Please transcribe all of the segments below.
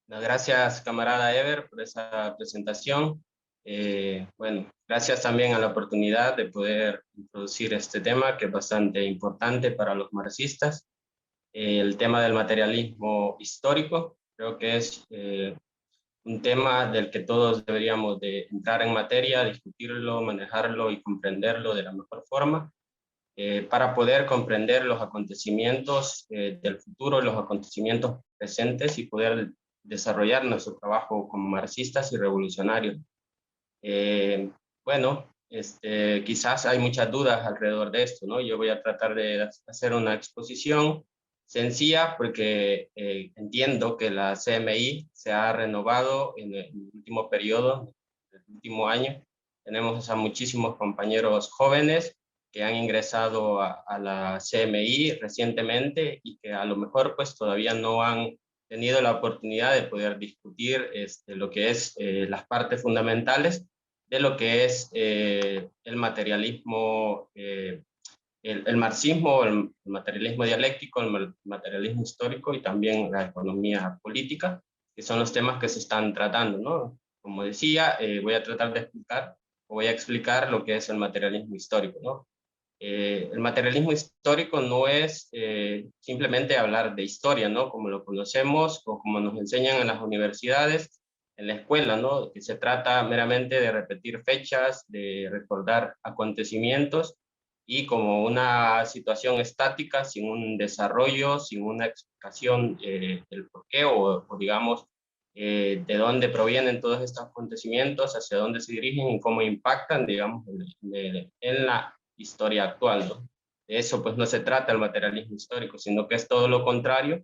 No, gracias, camarada Ever, por esa presentación. Bueno, gracias también a la oportunidad de poder introducir este tema que es bastante importante para los marxistas. El tema del materialismo histórico, creo que es un tema del que todos deberíamos de entrar en materia, discutirlo, manejarlo y comprenderlo de la mejor forma para poder comprender los acontecimientos del futuro, los acontecimientos presentes y poder desarrollar nuestro trabajo como marxistas y revolucionarios. Bueno, quizás hay muchas dudas alrededor de esto, ¿no? Yo voy a tratar de hacer una exposición sencilla porque entiendo que la CMI se ha renovado en el último periodo, el último año. Tenemos a muchísimos compañeros jóvenes que han ingresado a la CMI recientemente y que a lo mejor pues todavía no han tenido la oportunidad de poder discutir lo que es las partes fundamentales de lo que es el materialismo, el marxismo, el materialismo dialéctico, el materialismo histórico y también la economía política, que son los temas que se están tratando, ¿no? Como decía, voy a tratar de explicar, o voy a explicar lo que es el materialismo histórico, ¿no? El materialismo histórico no es simplemente hablar de historia, ¿no? Como lo conocemos o como nos enseñan en las universidades, en la escuela, ¿no? Que se trata meramente de repetir fechas, de recordar acontecimientos y como una situación estática, sin un desarrollo, sin una explicación del por qué o digamos, de dónde provienen todos estos acontecimientos, hacia dónde se dirigen y cómo impactan, digamos, en la historia actual, ¿no? De eso pues no se trata el materialismo histórico, sino que es todo lo contrario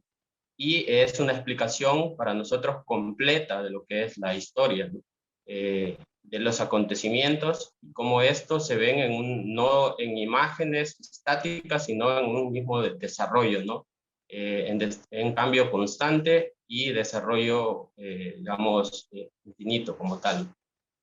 y es una explicación para nosotros completa de lo que es la historia, ¿no? De los acontecimientos y cómo estos se ven no en imágenes estáticas, sino en un mismo desarrollo, ¿no? En cambio constante y desarrollo, digamos, infinito como tal.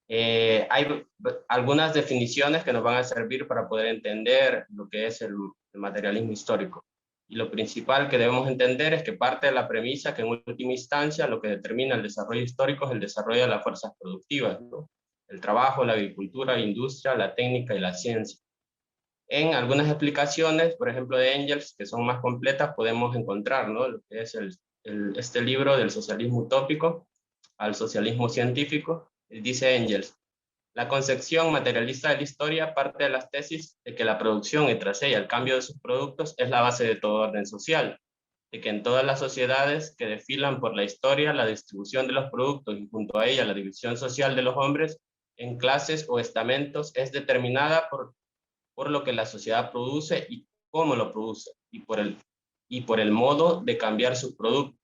Hay algunas definiciones que nos van a servir para poder entender lo que es el materialismo histórico. Y lo principal que debemos entender es que parte de la premisa que en última instancia lo que determina el desarrollo histórico es el desarrollo de las fuerzas productivas, ¿no? El trabajo, la agricultura, la industria, la técnica y la ciencia. En algunas explicaciones, por ejemplo de Engels, que son más completas, podemos encontrar, ¿no? Lo que es este libro del socialismo utópico al socialismo científico. Dice Engels: la concepción materialista de la historia parte de las tesis de que la producción y tras ella el cambio de sus productos es la base de todo orden social, de que en todas las sociedades que desfilan por la historia la distribución de los productos y junto a ella la división social de los hombres en clases o estamentos es determinada por lo que la sociedad produce y cómo lo produce y por el modo de cambiar sus productos.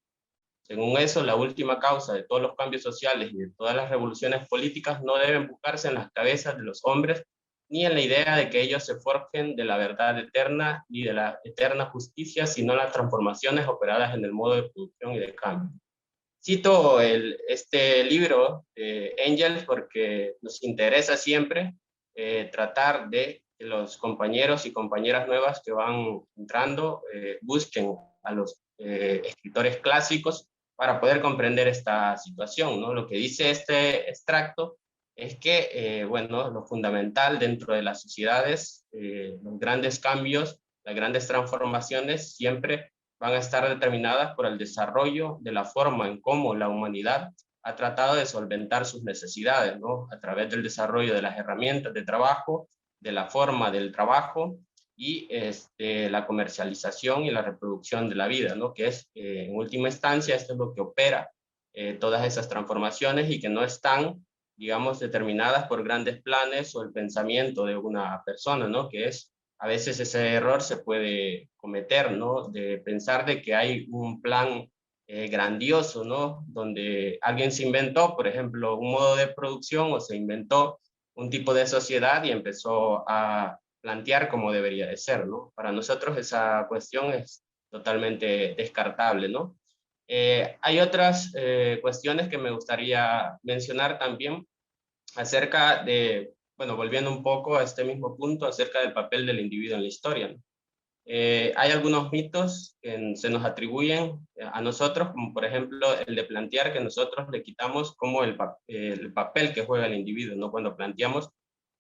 Según eso, la última causa de todos los cambios sociales y de todas las revoluciones políticas no deben buscarse en las cabezas de los hombres, ni en la idea de que ellos se forjen de la verdad eterna ni de la eterna justicia, sino en las transformaciones operadas en el modo de producción y de cambio. Cito este libro de Engels porque nos interesa siempre tratar de que los compañeros y compañeras nuevas que van entrando busquen a los escritores clásicos para poder comprender esta situación, ¿no? Lo que dice este extracto es que, bueno, lo fundamental dentro de las sociedades, los grandes cambios, las grandes transformaciones siempre van a estar determinadas por el desarrollo de la forma en cómo la humanidad ha tratado de solventar sus necesidades, ¿no? A través del desarrollo de las herramientas de trabajo, de la forma del trabajo y la comercialización y la reproducción de la vida, ¿no? Que es, en última instancia, esto es lo que opera todas esas transformaciones y que no están, digamos, determinadas por grandes planes o el pensamiento de una persona, ¿no? Que es, a veces ese error se puede cometer, ¿no? De pensar de que hay un plan grandioso, ¿no? Donde alguien se inventó, por ejemplo, un modo de producción o se inventó un tipo de sociedad y empezó a plantear cómo debería de ser, ¿no? Para nosotros esa cuestión es totalmente descartable, ¿no? Hay otras cuestiones que me gustaría mencionar también acerca de, bueno, volviendo un poco a este mismo punto, acerca del papel del individuo en la historia, ¿no? Hay algunos mitos que se nos atribuyen a nosotros, como por ejemplo el de plantear que nosotros le quitamos como el papel que juega el individuo, ¿no? Cuando planteamos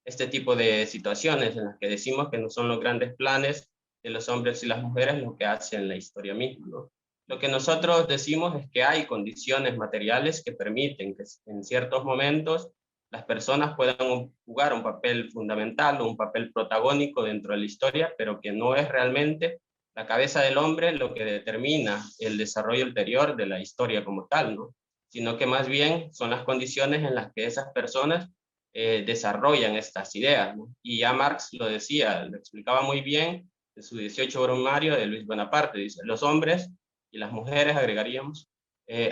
este tipo de situaciones en las que decimos que no son los grandes planes de los hombres y las mujeres lo que hacen la historia misma, ¿no? Lo que nosotros decimos es que hay condiciones materiales que permiten que en ciertos momentos las personas puedan jugar un papel fundamental o un papel protagónico dentro de la historia, pero que no es realmente la cabeza del hombre lo que determina el desarrollo ulterior de la historia como tal, ¿no? Sino que más bien son las condiciones en las que esas personas desarrollan estas ideas, ¿no? Y ya Marx lo decía, lo explicaba muy bien en su 18 brumario de Luis Bonaparte, dice, los hombres y las mujeres, agregaríamos,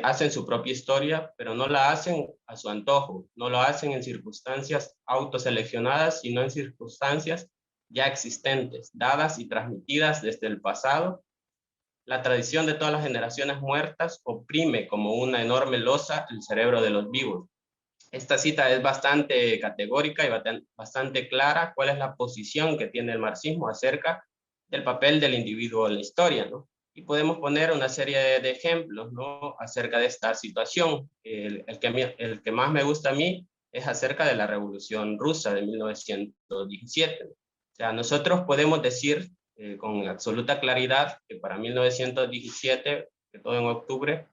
hacen su propia historia, pero no la hacen a su antojo, no lo hacen en circunstancias autoseleccionadas, sino en circunstancias ya existentes, dadas y transmitidas desde el pasado. La tradición de todas las generaciones muertas oprime como una enorme losa el cerebro de los vivos. Esta cita es bastante categórica y bastante clara cuál es la posición que tiene el marxismo acerca del papel del individuo en la historia, ¿no? Y podemos poner una serie de ejemplos, ¿no? Acerca de esta situación. El que más me gusta a mí es acerca de la Revolución Rusa de 1917. O sea, nosotros podemos decir con absoluta claridad que para 1917, que todo en octubre,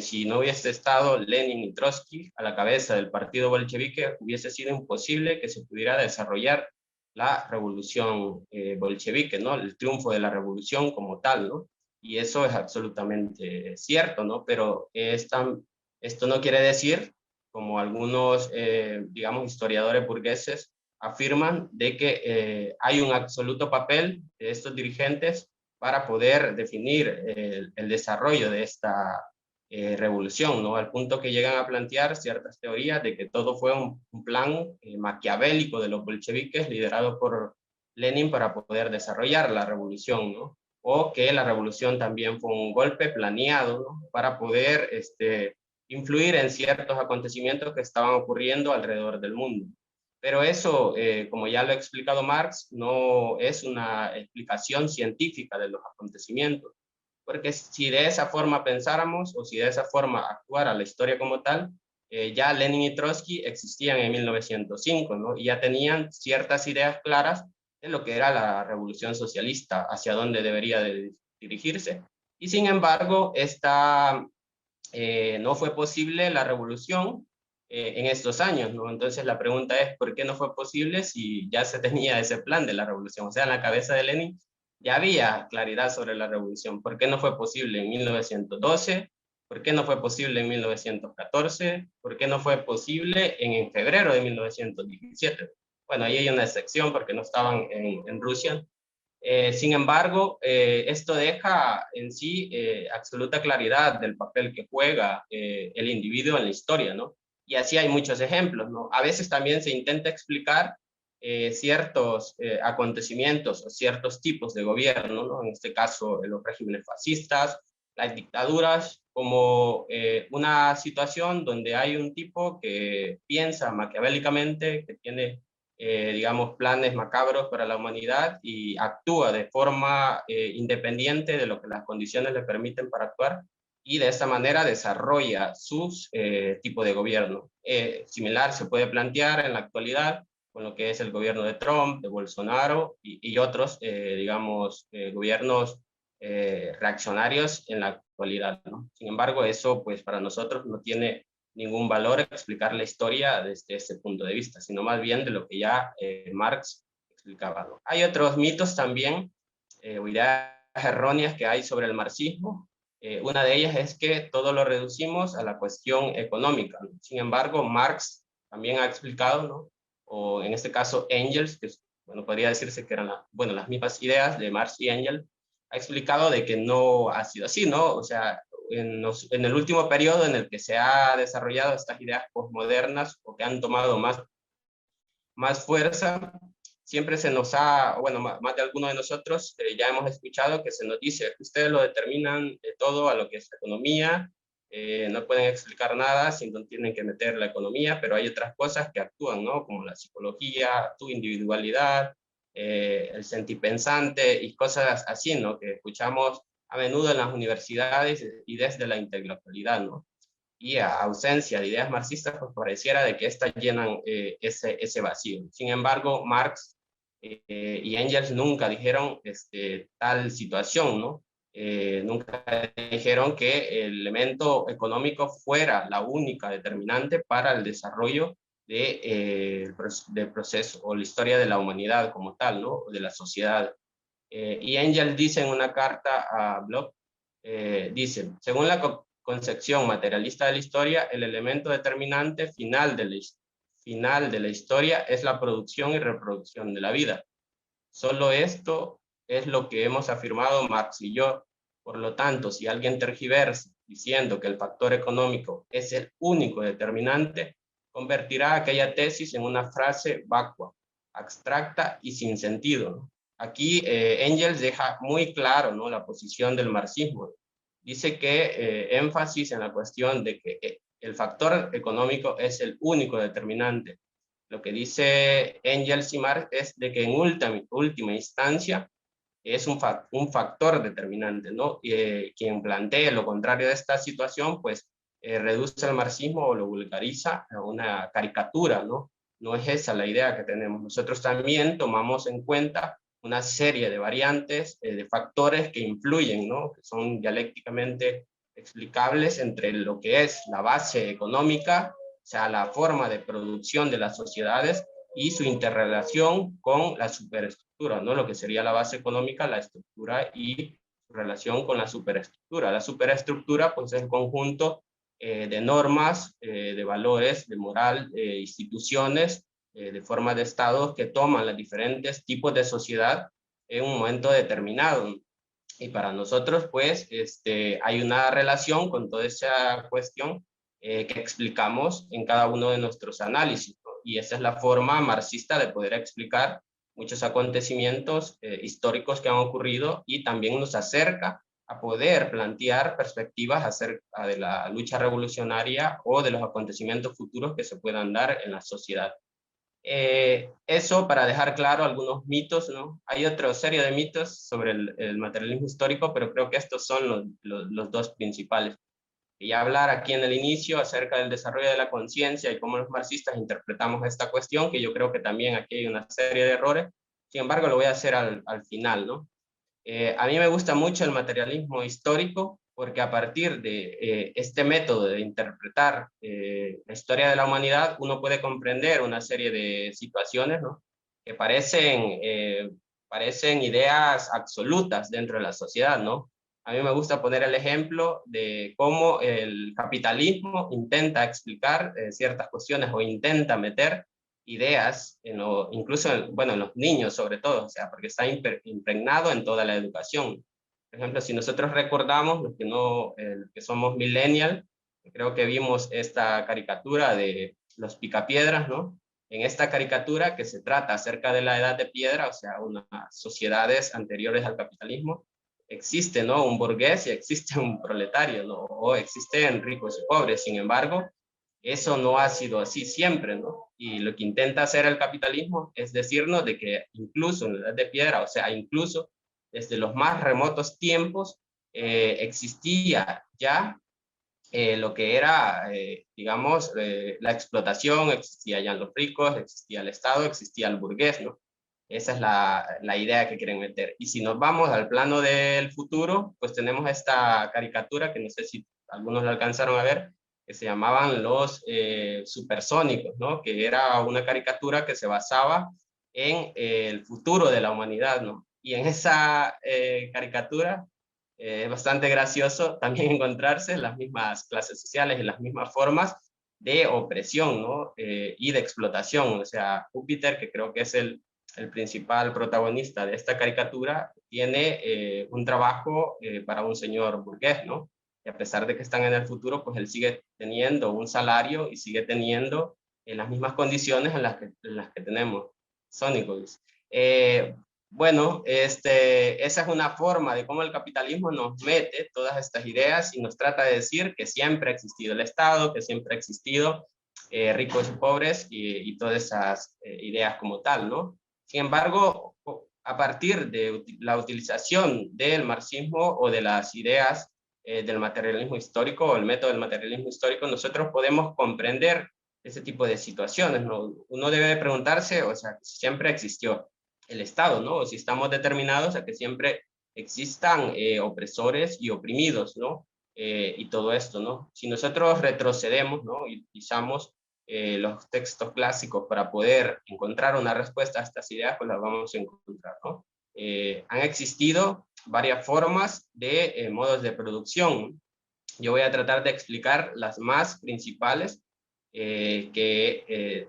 si no hubiese estado Lenin y Trotsky a la cabeza del partido bolchevique, hubiese sido imposible que se pudiera desarrollar la revolución bolchevique, ¿no? El triunfo de la revolución como tal, ¿no? Y eso es absolutamente cierto, ¿no? Pero esto no quiere decir, como algunos, digamos, historiadores burgueses afirman, de que hay un absoluto papel de estos dirigentes para poder definir el desarrollo de esta revolución, ¿no? Al punto que llegan a plantear ciertas teorías de que todo fue un plan maquiavélico de los bolcheviques liderado por Lenin para poder desarrollar la revolución, ¿no? O que la revolución también fue un golpe planeado, ¿no? Para poder influir en ciertos acontecimientos que estaban ocurriendo alrededor del mundo. Pero eso, como ya lo ha explicado Marx, no es una explicación científica de los acontecimientos, porque si de esa forma pensáramos o si de esa forma actuara la historia como tal, ya Lenin y Trotsky existían en 1905, ¿no? Y ya tenían ciertas ideas claras de lo que era la revolución socialista, hacia dónde debería de dirigirse. Y sin embargo, no fue posible la revolución en estos años, ¿no? Entonces la pregunta es, ¿por qué no fue posible si ya se tenía ese plan de la revolución? O sea, en la cabeza de Lenin ya había claridad sobre la revolución. ¿Por qué no fue posible en 1912? ¿Por qué no fue posible en 1914? ¿Por qué no fue posible en febrero de 1917? Bueno, ahí hay una excepción porque no estaban en Rusia. Sin embargo, esto deja en sí absoluta claridad del papel que juega el individuo en la historia, ¿no? Y así hay muchos ejemplos, ¿no? A veces también se intenta explicar ciertos acontecimientos o ciertos tipos de gobierno, ¿no? En este caso, los regímenes fascistas, las dictaduras, como una situación donde hay un tipo que piensa maquiavélicamente, que tiene digamos, planes macabros para la humanidad y actúa de forma independiente de lo que las condiciones le permiten para actuar y de esta manera desarrolla sus tipo de gobierno. Similar se puede plantear en la actualidad con lo que es el gobierno de Trump, de Bolsonaro y otros, digamos, gobiernos reaccionarios en la actualidad, ¿no? Sin embargo, eso pues para nosotros no tiene ningún valor explicar la historia desde ese punto de vista, sino más bien de lo que ya Marx explicaba, ¿no? Hay otros mitos también, o ideas erróneas que hay sobre el marxismo. Una de ellas es que todo lo reducimos a la cuestión económica, ¿no? Sin embargo, Marx también ha explicado, ¿no? O en este caso Engels, que bueno, podría decirse que eran bueno, las mismas ideas de Marx y Engels, ha explicado de que no ha sido así, ¿no? O sea, en el último periodo en el que se ha desarrollado estas ideas postmodernas o que han tomado más fuerza, siempre se nos ha, bueno, más de algunos de nosotros ya hemos escuchado que se nos dice que ustedes lo determinan de todo a lo que es la economía, no pueden explicar nada si no tienen que meter la economía, pero hay otras cosas que actúan, ¿no? Como la psicología, tu individualidad, el sentipensante y cosas así, ¿no? Que escuchamos a menudo en las universidades y desde la intelectualidad, ¿no? Y a ausencia de ideas marxistas, pues pareciera de que estas llenan ese vacío. Sin embargo, Marx y Engels nunca dijeron tal situación, ¿no? Nunca dijeron que el elemento económico fuera la única determinante para el desarrollo del proceso o la historia de la humanidad como tal, ¿no? De la sociedad. Y Engels dice en una carta a Bloch, dice, según la concepción materialista de la historia, el elemento determinante final de la historia es la producción y reproducción de la vida. Solo esto es lo que hemos afirmado Marx y yo. Por lo tanto, si alguien tergiversa diciendo que el factor económico es el único determinante, convertirá aquella tesis en una frase vacua, abstracta y sin sentido, ¿no? Aquí Engels deja muy claro, ¿no?, la posición del marxismo. Dice que énfasis en la cuestión de que el factor económico es el único determinante. Lo que dice Engels y Marx es de que en última instancia es un factor determinante, ¿no? Quien plantee lo contrario de esta situación, pues reduce el marxismo o lo vulgariza a una caricatura, ¿no? No es esa la idea que tenemos. Nosotros también tomamos en cuenta una serie de variantes, de factores que influyen, ¿no? Que son dialécticamente explicables entre lo que es la base económica, o sea, la forma de producción de las sociedades y su interrelación con la superestructura, ¿no? Lo que sería la base económica, la estructura y su relación con la superestructura. La superestructura, pues, es el conjunto de normas, de valores, de moral, instituciones, de formas de estados que toman los diferentes tipos de sociedad en un momento determinado. Y para nosotros, pues, hay una relación con toda esa cuestión que explicamos en cada uno de nuestros análisis, ¿no? Y esa es la forma marxista de poder explicar muchos acontecimientos históricos que han ocurrido y también nos acerca a poder plantear perspectivas acerca de la lucha revolucionaria o de los acontecimientos futuros que se puedan dar en la sociedad. Eso para dejar claro algunos mitos, ¿no? Hay otra serie de mitos sobre el materialismo histórico, pero creo que estos son los dos principales. Y hablar aquí en el inicio acerca del desarrollo de la conciencia y cómo los marxistas interpretamos esta cuestión, que yo creo que también aquí hay una serie de errores. Sin embargo, lo voy a hacer al final, ¿no? A mí me gusta mucho el materialismo histórico porque a partir de este método de interpretar la historia de la humanidad, uno puede comprender una serie de situaciones, ¿no?, que parecen ideas absolutas dentro de la sociedad, ¿no? A mí me gusta poner el ejemplo de cómo el capitalismo intenta explicar ciertas cuestiones o intenta meter ideas, incluso en los niños sobre todo, o sea, porque está impregnado en toda la educación. Por ejemplo, si nosotros recordamos, los que somos millennial, creo que vimos esta caricatura de los picapiedras, ¿no? En esta caricatura que se trata acerca de la edad de piedra, o sea, unas sociedades anteriores al capitalismo, existe, ¿no?, un burgués y existe un proletario, ¿no?, o existen ricos y pobres. Sin embargo, eso no ha sido así siempre, ¿no? Y lo que intenta hacer el capitalismo es decirnos de que incluso en la edad de piedra, o sea, incluso desde los más remotos tiempos, existía ya lo que era, digamos, la explotación, existía ya en los ricos, existía el Estado, existía el burgués, ¿no? Esa es la idea que quieren meter. Y si nos vamos al plano del futuro, pues tenemos esta caricatura que no sé si algunos la alcanzaron a ver, que se llamaban los supersónicos, ¿no? Que era una caricatura que se basaba en el futuro de la humanidad, ¿no? Y en esa caricatura es bastante gracioso también encontrarse las mismas clases sociales y las mismas formas de opresión, ¿no? Y de explotación. O sea, Júpiter, que creo que es el principal protagonista de esta caricatura, tiene un trabajo para un señor burgués, ¿no? Y a pesar de que están en el futuro, pues él sigue teniendo un salario y sigue teniendo las mismas condiciones en las que tenemos sónicos. Bueno, esa es una forma de cómo el capitalismo nos mete todas estas ideas y nos trata de decir que siempre ha existido el Estado, que siempre ha existido ricos y pobres y todas esas ideas como tal, ¿no? Sin embargo, a partir de la utilización del marxismo o de las ideas del materialismo histórico o el método del materialismo histórico, nosotros podemos comprender ese tipo de situaciones, ¿no? Uno debe preguntarse, o sea, si siempre existió el Estado, ¿no? O si estamos determinados a que siempre existan opresores y oprimidos, ¿no? Y todo esto, ¿no? Si nosotros retrocedemos, ¿no? Y utilizamos los textos clásicos para poder encontrar una respuesta a estas ideas, pues las vamos a encontrar, ¿no? Han existido varias formas de modos de producción. Yo voy a tratar de explicar las más principales que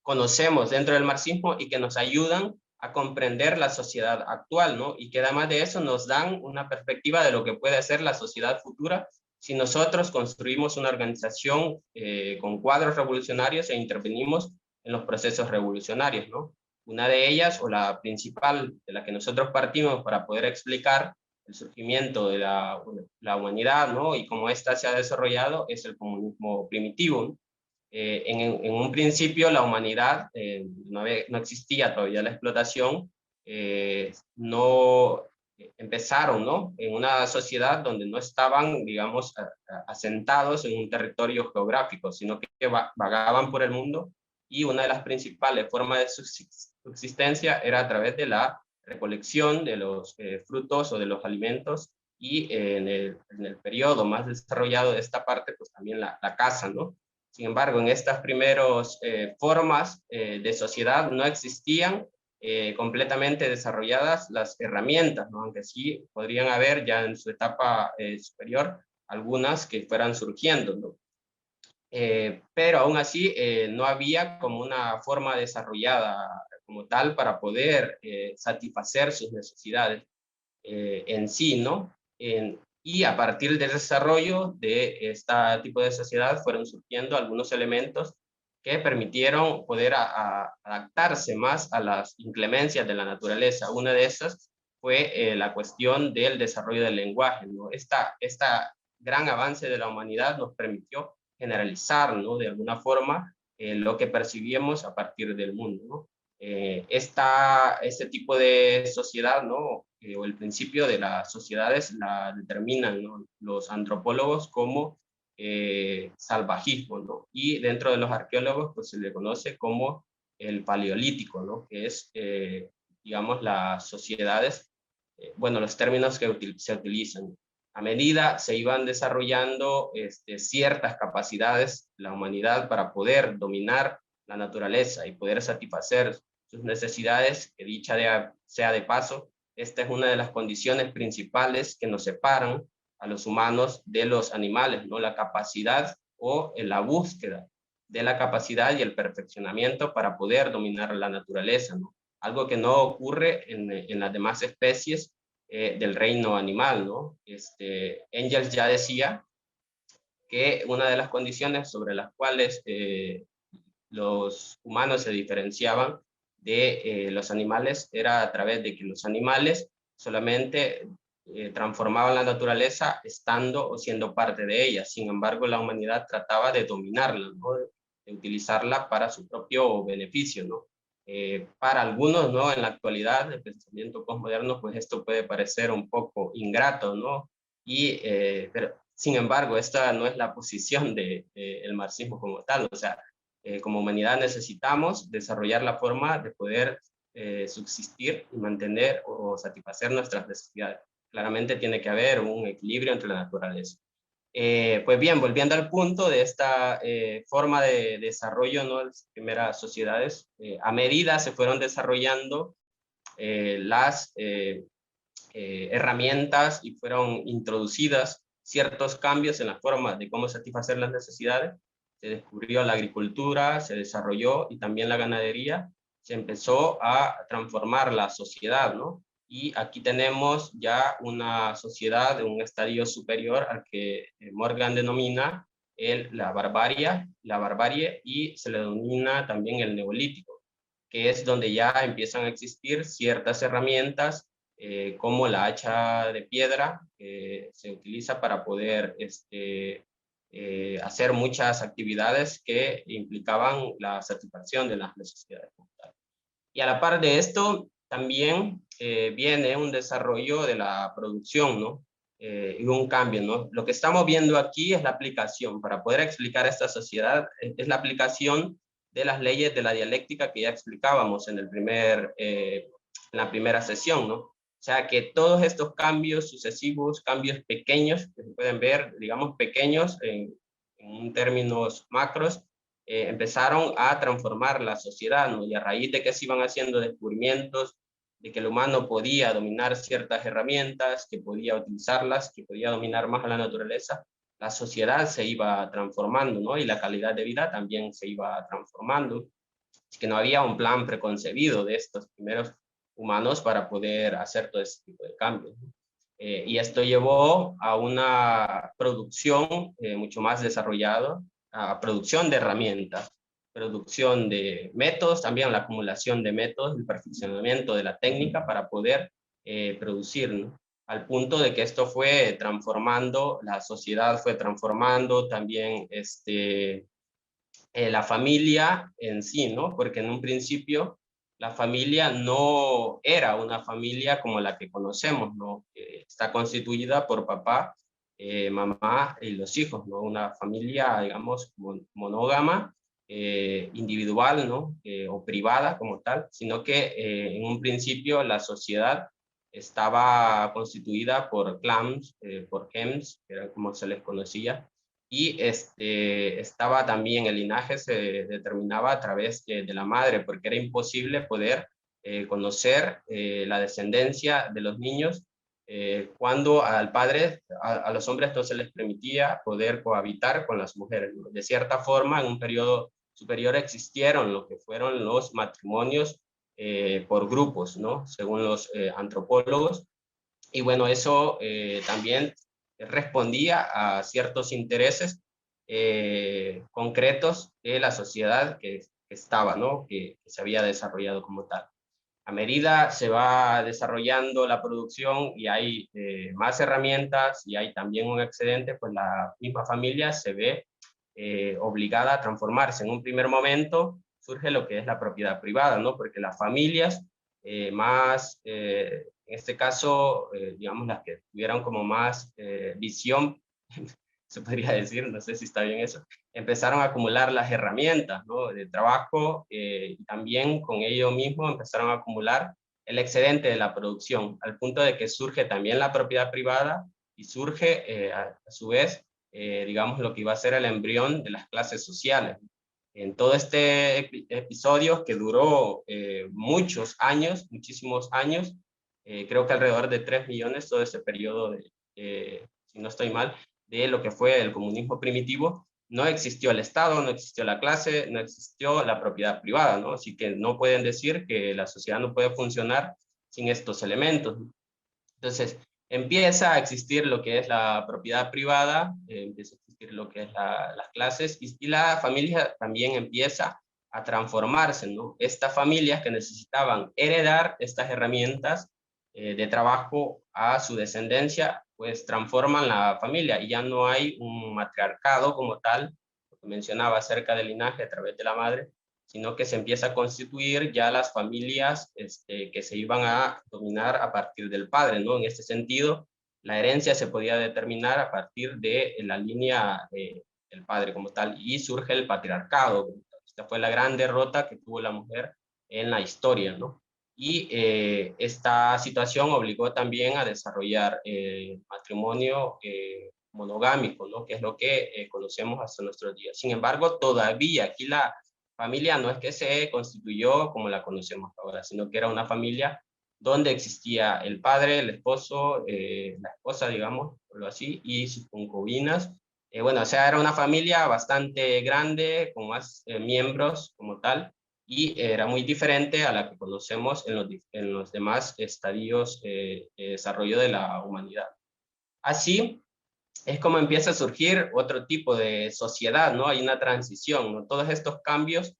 conocemos dentro del marxismo y que nos ayudan a comprender la sociedad actual, ¿no? Y que además de eso nos dan una perspectiva de lo que puede ser la sociedad futura si nosotros construimos una organización con cuadros revolucionarios e intervenimos en los procesos revolucionarios, ¿no? Una de ellas, o la principal de la que nosotros partimos para poder explicar el surgimiento de la humanidad, ¿no? Y cómo ésta se ha desarrollado, es el comunismo primitivo, ¿no? En un principio la humanidad no existía todavía la explotación, no empezaron, ¿no? En una sociedad donde no estaban, digamos, asentados en un territorio geográfico, sino que vagaban por el mundo, y una de las principales formas de subsistencia era a través de la recolección de los frutos o de los alimentos, y en el periodo más desarrollado de esta parte, pues también la caza, ¿no? Sin embargo, en estas primeras formas de sociedad no existían completamente desarrolladas las herramientas, ¿no? Aunque sí podrían haber ya en su etapa superior algunas que fueran surgiendo, ¿no? Pero aún así no había como una forma desarrollada como tal para poder satisfacer sus necesidades en sí, ¿no? Y a partir del desarrollo de este tipo de sociedad fueron surgiendo algunos elementos que permitieron poder adaptarse más a las inclemencias de la naturaleza. Una de esas fue la cuestión del desarrollo del lenguaje, ¿no? Esta gran avance de la humanidad nos permitió generalizar, ¿no? De alguna forma lo que percibíamos a partir del mundo, ¿no? Este tipo de sociedad, ¿no? O el principio de las sociedades la determinan, ¿no? Los antropólogos como salvajismo, ¿no? Y dentro de los arqueólogos, pues se le conoce como el paleolítico, ¿no? Que es, digamos, las sociedades, bueno, los términos que se utilizan. A medida se iban desarrollando ciertas capacidades de la humanidad para poder dominar la naturaleza y poder satisfacer sus necesidades, que sea de paso, esta es una de las condiciones principales que nos separan a los humanos de los animales, ¿no? La capacidad o la búsqueda de la capacidad y el perfeccionamiento para poder dominar la naturaleza, ¿no? Algo que no ocurre en las demás especies del reino animal, ¿no? Engels ya decía que una de las condiciones sobre las cuales los humanos se diferenciaban de los animales era a través de que los animales solamente transformaban la naturaleza estando o siendo parte de ella. Sin embargo, la humanidad trataba de dominarla, ¿no? De utilizarla para su propio beneficio, ¿no? Para algunos, ¿no? En la actualidad, el pensamiento postmoderno, pues esto puede parecer un poco ingrato, ¿no? Pero, sin embargo, esta no es la posición del marxismo como tal. O sea, como humanidad necesitamos desarrollar la forma de poder subsistir y mantener o satisfacer nuestras necesidades. Claramente tiene que haber un equilibrio entre la naturaleza. Pues bien, volviendo al punto de esta forma de desarrollo, ¿no? De las primeras sociedades, a medida se fueron desarrollando las herramientas y fueron introducidas ciertos cambios en la forma de cómo satisfacer las necesidades. Se descubrió la agricultura, se desarrolló, y también la ganadería. Se empezó a transformar la sociedad, ¿no? Y aquí tenemos ya una sociedad de un estadio superior al que Morgan denomina la barbarie, y se le denomina también el neolítico, que es donde ya empiezan a existir ciertas herramientas como la hacha de piedra, que se utiliza para poder hacer muchas actividades que implicaban la satisfacción de las necesidades. Y a la par de esto, también viene un desarrollo de la producción, ¿no? Y un cambio, ¿no? Lo que estamos viendo aquí es la aplicación. Para poder explicar esta sociedad, es la aplicación de las leyes de la dialéctica que ya explicábamos en en la primera sesión, ¿no? O sea, que todos estos cambios sucesivos, cambios pequeños, que se pueden ver, digamos, pequeños en términos macros, empezaron a transformar la sociedad, ¿no? Y a raíz de que se iban haciendo descubrimientos, de que el humano podía dominar ciertas herramientas, que podía utilizarlas, que podía dominar más a la naturaleza, la sociedad se iba transformando, ¿no? Y la calidad de vida también se iba transformando. Así que no había un plan preconcebido de estos primeros humanos para poder hacer todo este tipo de cambios, ¿no? Y esto llevó a una producción mucho más desarrollada, a producción de herramientas, producción de métodos, también la acumulación de métodos, el perfeccionamiento de la técnica para poder producir, ¿no? Al punto de que esto fue transformando, la sociedad fue transformando también la familia en sí, ¿no? Porque en un principio la familia no era una familia como la que conocemos, ¿no? Está constituida por papá, mamá y los hijos, ¿no? Una familia, digamos, monógama, individual, ¿no? O privada como tal, sino que en un principio la sociedad estaba constituida por clans, por gems, que era como se les conocía, y estaba también el linaje se determinaba a través de la madre, porque era imposible poder conocer la descendencia de los niños cuando al padre, a los hombres no se les permitía poder cohabitar con las mujeres, ¿no? De cierta forma, en un periodo superior existieron lo que fueron los matrimonios por grupos, ¿no? Según los antropólogos. Y bueno, eso también respondía a ciertos intereses concretos de la sociedad que estaba, ¿no? Que se había desarrollado como tal. A medida se va desarrollando la producción y hay más herramientas y hay también un excedente, pues la misma familia se ve obligada a transformarse. En un primer momento surge lo que es la propiedad privada, ¿no? Porque las familias en este caso, digamos, las que tuvieron como más visión, se podría decir, no sé si está bien eso, empezaron a acumular las herramientas, ¿no? De trabajo y también con ello mismo empezaron a acumular el excedente de la producción, al punto de que surge también la propiedad privada y surge a su vez, digamos, lo que iba a ser el embrión de las clases sociales. En todo este episodio que duró muchos años, muchísimos años, creo que alrededor de 3 millones, todo ese periodo, si no estoy mal, de lo que fue el comunismo primitivo, no existió el Estado, no existió la clase, no existió la propiedad privada, ¿no? Así que no pueden decir que la sociedad no puede funcionar sin estos elementos. Entonces, empieza a existir lo que es la propiedad privada, empieza a existir lo que es las clases y la familia también empieza a transformarse, ¿no? Estas familias que necesitaban heredar estas herramientas de trabajo a su descendencia, pues transforman la familia y ya no hay un matriarcado como tal, lo que mencionaba acerca del linaje a través de la madre, sino que se empieza a constituir ya las familias que se iban a dominar a partir del padre, ¿no? En este sentido, la herencia se podía determinar a partir de la línea del padre como tal, y surge el patriarcado. Esta fue la gran derrota que tuvo la mujer en la historia, ¿no? Y esta situación obligó también a desarrollar matrimonio monogámico, ¿no? Que es lo que conocemos hasta nuestros días. Sin embargo, todavía aquí la familia no es que se constituyó como la conocemos ahora, sino que era una familia donde existía el padre, el esposo, la esposa, digamos, por lo así, y sus concubinas. Bueno, o sea, era una familia bastante grande, con más miembros como tal, y era muy diferente a la que conocemos en los demás estadios de desarrollo de la humanidad. Así, es como empieza a surgir otro tipo de sociedad, ¿no? Hay una transición, ¿no? Todos estos cambios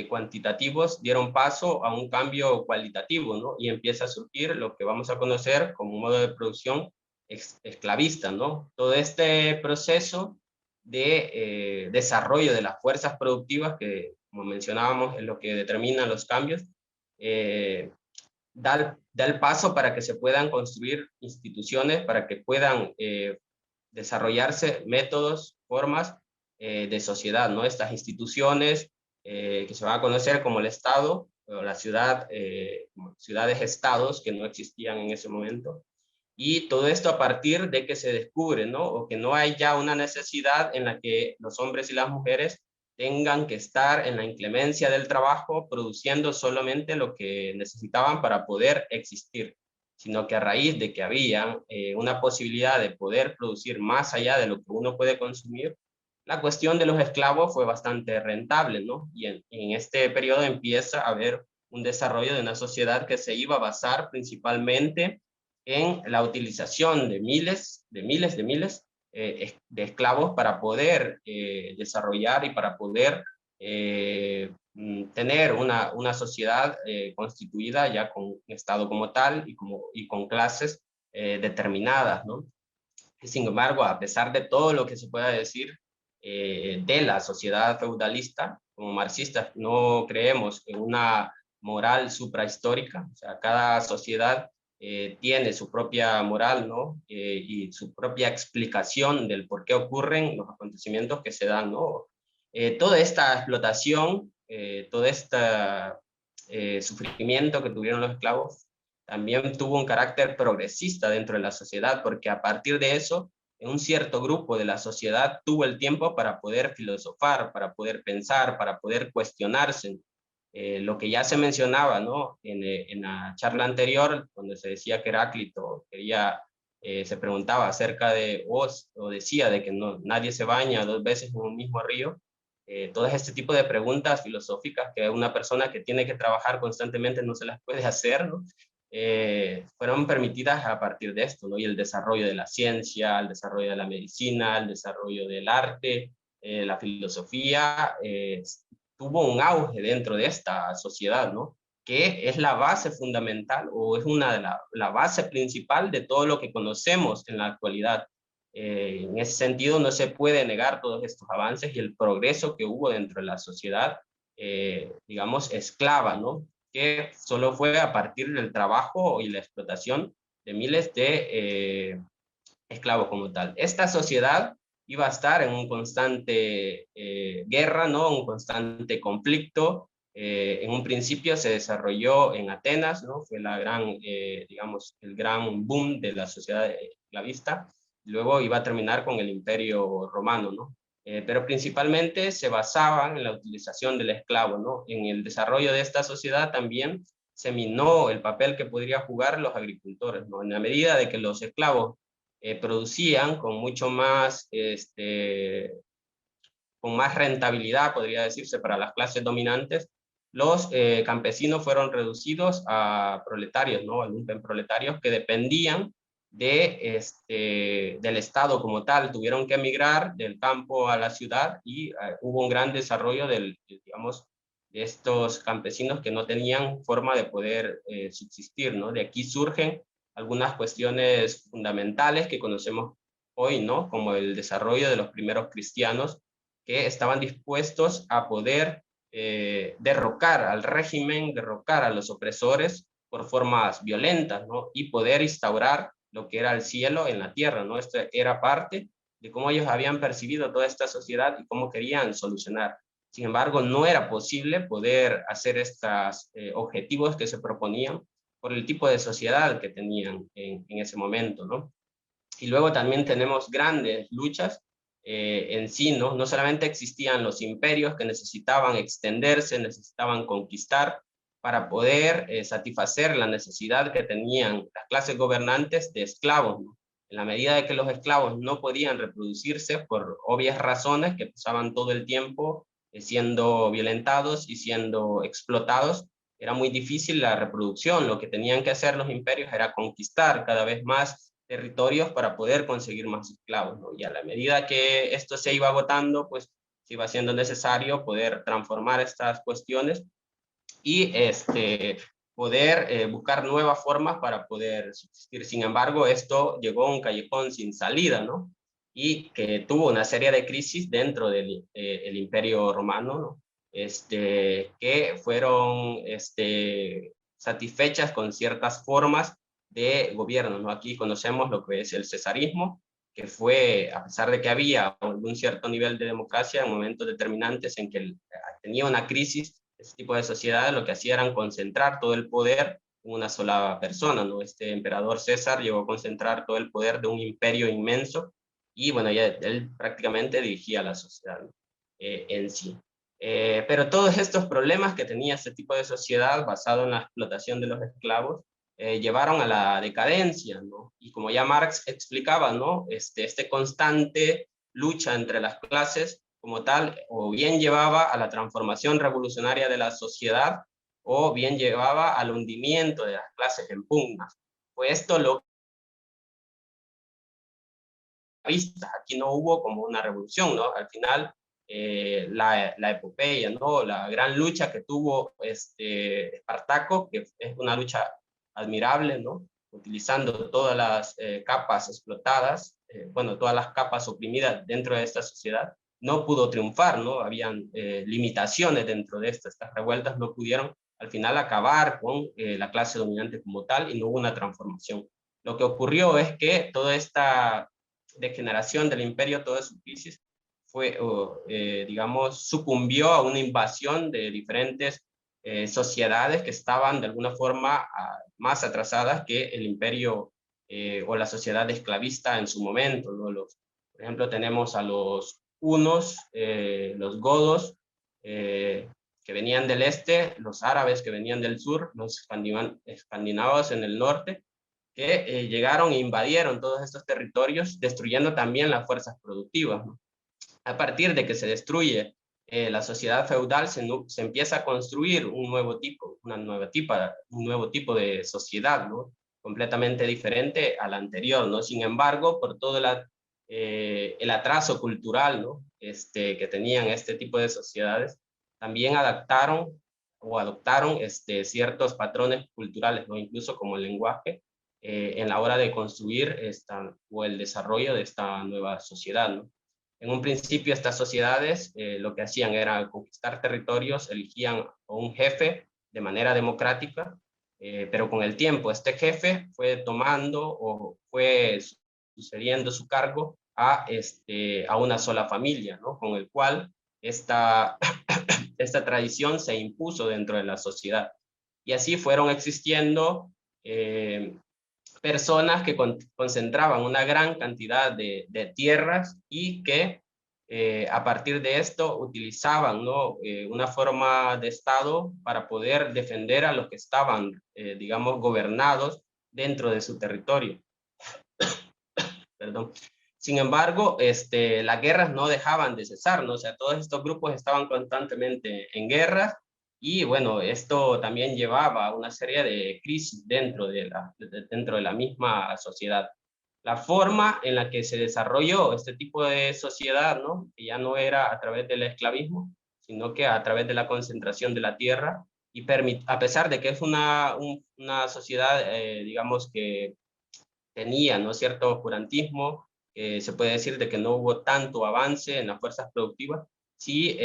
cuantitativos dieron paso a un cambio cualitativo, ¿no? Y empieza a surgir lo que vamos a conocer como un modo de producción esclavista, ¿no? Todo este proceso de desarrollo de las fuerzas productivas que, como mencionábamos, es lo que determina los cambios, eh, da el paso para que se puedan construir instituciones, para que puedan desarrollarse métodos, formas de sociedad, ¿no? Estas instituciones que se van a conocer como el Estado, o la ciudad, ciudades-estados que no existían en ese momento. Y todo esto a partir de que se descubre, ¿no? O que no hay ya una necesidad en la que los hombres y las mujeres tengan que estar en la inclemencia del trabajo produciendo solamente lo que necesitaban para poder existir, sino que a raíz de que había una posibilidad de poder producir más allá de lo que uno puede consumir, la cuestión de los esclavos fue bastante rentable, ¿no? Y en este periodo empieza a haber un desarrollo de una sociedad que se iba a basar principalmente en la utilización de miles de esclavos para poder desarrollar y para poder tener una sociedad constituida ya con un Estado como tal y con clases determinadas, ¿no? Y sin embargo, a pesar de todo lo que se pueda decir de la sociedad feudalista, como marxistas no creemos en una moral suprahistórica, o sea, cada sociedad tiene su propia moral, ¿no? Y su propia explicación del por qué ocurren los acontecimientos que se dan, ¿no? Toda esta explotación, todo este sufrimiento que tuvieron los esclavos, también tuvo un carácter progresista dentro de la sociedad, porque a partir de eso, un cierto grupo de la sociedad tuvo el tiempo para poder filosofar, para poder pensar, para poder cuestionarse. Lo que ya se mencionaba, ¿no? En la charla anterior, cuando se decía que Heráclito quería, se preguntaba acerca de, o decía de que no, nadie se baña dos veces en un mismo río. Todo este tipo de preguntas filosóficas que una persona que tiene que trabajar constantemente no se las puede hacer, ¿no? Fueron permitidas a partir de esto, ¿no? Y el desarrollo de la ciencia, el desarrollo de la medicina, el desarrollo del arte, la filosofía, tuvo un auge dentro de esta sociedad, ¿no? Que es la base fundamental o es una de la base principal de todo lo que conocemos en la actualidad. En ese sentido, no se puede negar todos estos avances y el progreso que hubo dentro de la sociedad, digamos, esclava, ¿no? Que solo fue a partir del trabajo y la explotación de miles de esclavos como tal. Esta sociedad iba a estar en un constante guerra, ¿no? Un constante conflicto. En un principio se desarrolló en Atenas, ¿no? Fue la gran, digamos, el gran boom de la sociedad esclavista. Luego iba a terminar con el Imperio Romano, ¿no? Pero principalmente se basaban en la utilización del esclavo, ¿no? En el desarrollo de esta sociedad también se minó el papel que podrían jugar los agricultores, ¿no? En la medida de que los esclavos producían con mucho más, con más rentabilidad, podría decirse, para las clases dominantes, los campesinos fueron reducidos a proletarios, ¿no? A lumpenproletarios que dependían del Estado como tal, tuvieron que emigrar del campo a la ciudad y hubo un gran desarrollo digamos, de estos campesinos que no tenían forma de poder subsistir, ¿no? De aquí surgen algunas cuestiones fundamentales que conocemos hoy, ¿no? Como el desarrollo de los primeros cristianos que estaban dispuestos a poder derrocar al régimen, derrocar a los opresores por formas violentas, ¿no? Y poder instaurar lo que era el cielo en la tierra, ¿no? Esto era parte de cómo ellos habían percibido toda esta sociedad y cómo querían solucionar. Sin embargo, no era posible poder hacer estos objetivos que se proponían por el tipo de sociedad que tenían en ese momento, ¿no? Y luego también tenemos grandes luchas en sí, ¿no? No solamente existían los imperios que necesitaban extenderse, necesitaban conquistar para poder satisfacer la necesidad que tenían las clases gobernantes de esclavos, ¿no? En la medida de que los esclavos no podían reproducirse por obvias razones, que pasaban todo el tiempo siendo violentados y siendo explotados, era muy difícil la reproducción. Lo que tenían que hacer los imperios era conquistar cada vez más territorios para poder conseguir más esclavos, ¿no? Y a la medida que esto se iba agotando, pues se iba siendo necesario poder transformar estas cuestiones y poder buscar nuevas formas para poder subsistir. Sin embargo, esto llegó a un callejón sin salida, ¿no? Y que tuvo una serie de crisis dentro del el Imperio Romano, ¿no? Que fueron satisfechas con ciertas formas de gobierno, ¿no? Aquí conocemos lo que es el cesarismo, que fue, a pesar de que había un cierto nivel de democracia en momentos determinantes en que tenía una crisis, ese tipo de sociedades lo que hacía era concentrar todo el poder en una sola persona, ¿no? Este emperador César llegó a concentrar todo el poder de un imperio inmenso y bueno, ya él prácticamente dirigía la sociedad, ¿no? En sí. Pero todos estos problemas que tenía este tipo de sociedad basado en la explotación de los esclavos llevaron a la decadencia, ¿no? Y como ya Marx explicaba, ¿no? Este constante lucha entre las clases como tal, o bien llevaba a la transformación revolucionaria de la sociedad, o bien llevaba al hundimiento de las clases en pugna. Pues esto lo vista, aquí no hubo como una revolución, ¿no? Al final, la epopeya, ¿no? La gran lucha que tuvo Espartaco, que es una lucha admirable, ¿no? Utilizando todas las capas explotadas, bueno, todas las capas oprimidas dentro de esta sociedad, no pudo triunfar, ¿no? Habían limitaciones dentro de estas revueltas no pudieron al final acabar con la clase dominante como tal y no hubo una transformación. Lo que ocurrió es que toda esta degeneración del imperio, toda su crisis, fue, digamos, sucumbió a una invasión de diferentes sociedades que estaban de alguna forma más atrasadas que el imperio o la sociedad esclavista en su momento, ¿no? Por ejemplo, tenemos a los hunos, los godos, que venían del este, los árabes que venían del sur, los escandinavos en el norte, que llegaron e invadieron todos estos territorios, destruyendo también las fuerzas productivas, ¿no? A partir de que se destruye la sociedad feudal, se empieza a construir un nuevo tipo, un nuevo tipo de sociedad, ¿no? Completamente diferente a la anterior, ¿no? Sin embargo, por todo el atraso cultural, ¿no? Que tenían este tipo de sociedades, también adaptaron o adoptaron ciertos patrones culturales, ¿no? Incluso como el lenguaje, en la hora de construir o el desarrollo de esta nueva sociedad, ¿no? En un principio estas sociedades lo que hacían era conquistar territorios, elegían a un jefe de manera democrática, pero con el tiempo este jefe fue tomando o fue sucediendo su cargo a una sola familia, ¿no? Con el cual esta, esta tradición se impuso dentro de la sociedad. Y así fueron existiendo personas que concentraban una gran cantidad de tierras y que a partir de esto utilizaban, ¿no? Una forma de Estado para poder defender a los que estaban, digamos, gobernados dentro de su territorio. Perdón. Sin embargo, las guerras no dejaban de cesar, ¿no? O sea, todos estos grupos estaban constantemente en guerras y bueno, esto también llevaba a una serie de crisis dentro de la misma sociedad. La forma en la que se desarrolló este tipo de sociedad, ¿no? Que ya no era a través del esclavismo, sino que a través de la concentración de la tierra y a pesar de que es una sociedad, digamos, que tenía, ¿no? Cierto oscurantismo, se puede decir de que no hubo tanto avance en las fuerzas productivas, sí,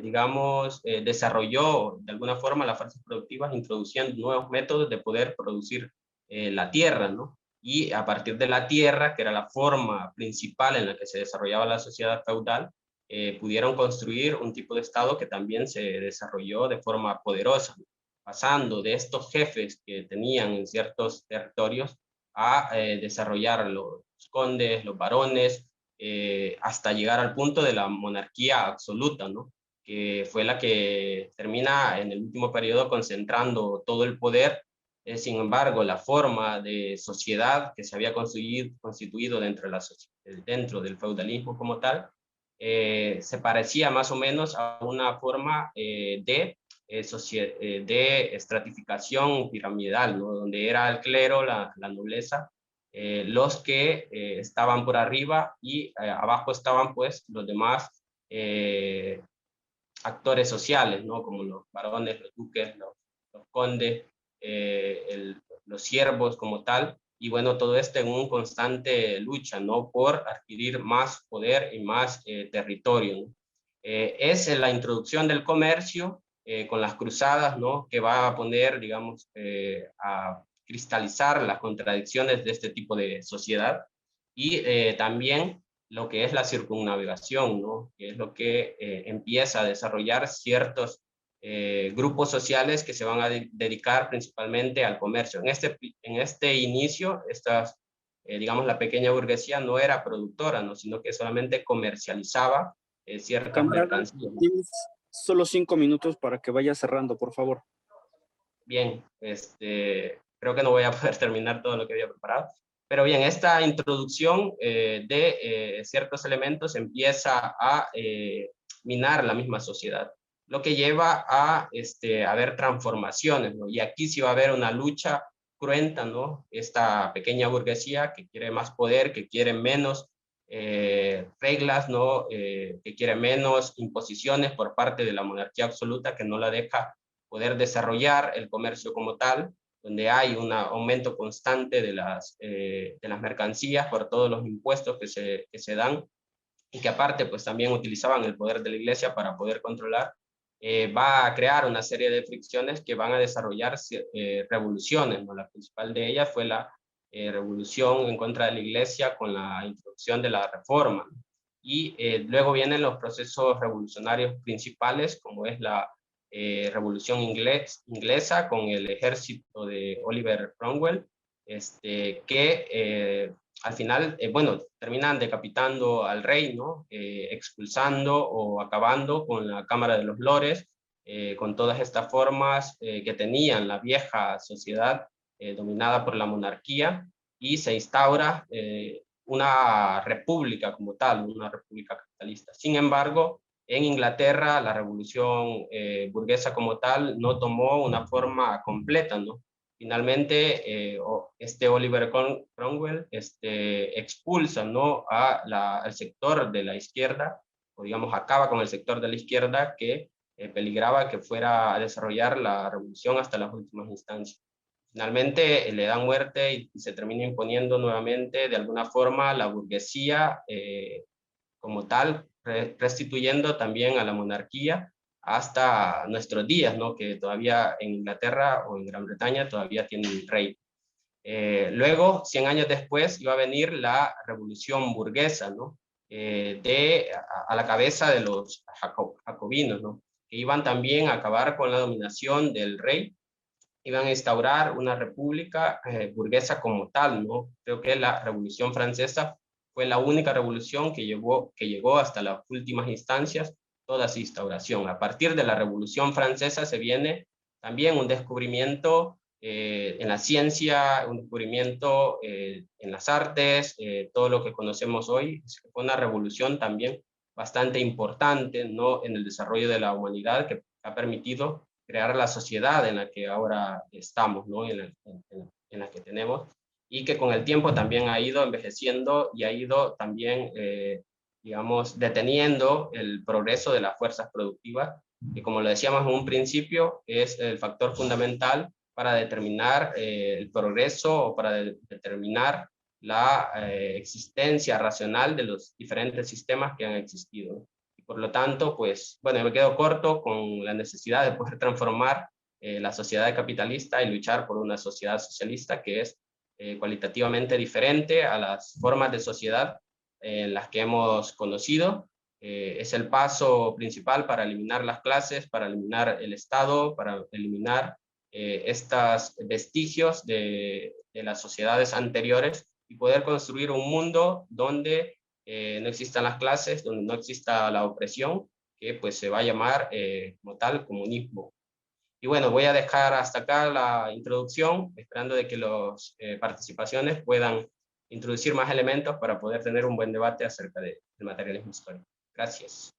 digamos, desarrolló de alguna forma las fuerzas productivas introduciendo nuevos métodos de poder producir la tierra, ¿no? Y a partir de la tierra, que era la forma principal en la que se desarrollaba la sociedad feudal, pudieron construir un tipo de Estado que también se desarrolló de forma poderosa, ¿no? Pasando de estos jefes que tenían en ciertos territorios a desarrollar los condes, los barones, hasta llegar al punto de la monarquía absoluta, ¿no? Que fue la que termina en el último periodo concentrando todo el poder. Sin embargo, la forma de sociedad que se había constituido dentro del feudalismo como tal, se parecía más o menos a una forma de estratificación piramidal, ¿no? Donde era el clero, la nobleza, los que estaban por arriba y abajo estaban pues los demás actores sociales, ¿no? Como los varones, los duques, los condes, los siervos como tal, y bueno, todo esto en un constante lucha, ¿no? Por adquirir más poder y más territorio, ¿no? Es la introducción del comercio con las cruzadas, ¿no? Que va a poner, digamos, a cristalizar las contradicciones de este tipo de sociedad, y también lo que es la circunnavegación, ¿no? Que es lo que empieza a desarrollar ciertos grupos sociales que se van a dedicar principalmente al comercio. En este inicio, digamos, la pequeña burguesía no era productora, ¿no? Sino que solamente comercializaba ciertas Camarada, mercancías. tienes solo 5 minutos para que vaya cerrando, por favor. Bien, creo que no voy a poder terminar todo lo que había preparado, pero bien, esta introducción de ciertos elementos empieza a minar la misma sociedad, lo que lleva a haber transformaciones, ¿no? Y aquí sí va a haber una lucha cruenta, ¿no? Esta pequeña burguesía que quiere más poder, que quiere menos reglas, ¿no? Que quiere menos imposiciones por parte de la monarquía absoluta, que no la deja poder desarrollar el comercio como tal, donde hay un aumento constante de las mercancías por todos los impuestos que se dan, y que aparte pues también utilizaban el poder de la iglesia para poder controlar, va a crear una serie de fricciones que van a desarrollar revoluciones, ¿no? La principal de ellas fue la revolución en contra de la iglesia con la introducción de la reforma, y luego vienen los procesos revolucionarios principales, como es la revolución inglesa con el ejército de Oliver Cromwell, que al final, bueno, terminan decapitando al rey, ¿no? Expulsando o acabando con la Cámara de los Lores, con todas estas formas que tenían la vieja sociedad dominada por la monarquía, y se instaura una república como tal, una república capitalista. Sin embargo, en Inglaterra la revolución burguesa como tal no tomó una forma completa, ¿no? Finalmente, Oliver Cromwell expulsa, ¿no? Al sector de la izquierda, o digamos acaba con el sector de la izquierda que peligraba que fuera a desarrollar la revolución hasta las últimas instancias. Finalmente le dan muerte y se termina imponiendo nuevamente de alguna forma la burguesía como tal, restituyendo también a la monarquía hasta nuestros días, ¿no? Que todavía en Inglaterra o en Gran Bretaña todavía tienen rey. Luego, 100 años después, iba a venir la revolución burguesa, ¿no? A la cabeza de los jacobinos, ¿no? Que iban también a acabar con la dominación del rey, iban a instaurar una república burguesa como tal, ¿no? Creo que la Revolución Francesa fue la única revolución que llegó hasta las últimas instancias, toda esa instauración. A partir de la Revolución Francesa se viene también un descubrimiento en la ciencia, un descubrimiento en las artes, todo lo que conocemos hoy. Fue una revolución también bastante importante, ¿no? En el desarrollo de la humanidad, que ha permitido crear la sociedad en la que ahora estamos, ¿no? En la que tenemos, y que con el tiempo también ha ido envejeciendo y ha ido también, digamos, deteniendo el progreso de las fuerzas productivas, que como lo decíamos en un principio, es el factor fundamental para determinar el progreso o para determinar la existencia racional de los diferentes sistemas que han existido. Por lo tanto, pues, bueno, me quedo corto con la necesidad de poder transformar la sociedad capitalista y luchar por una sociedad socialista que es cualitativamente diferente a las formas de sociedad en las que hemos conocido. Es el paso principal para eliminar las clases, para eliminar el Estado, para eliminar estos vestigios de las sociedades anteriores, y poder construir un mundo donde no existan las clases, donde no exista la opresión, que pues se va a llamar como tal comunismo. Y bueno, voy a dejar hasta acá la introducción, esperando de que las participaciones puedan introducir más elementos para poder tener un buen debate acerca del materialismo histórico. Gracias.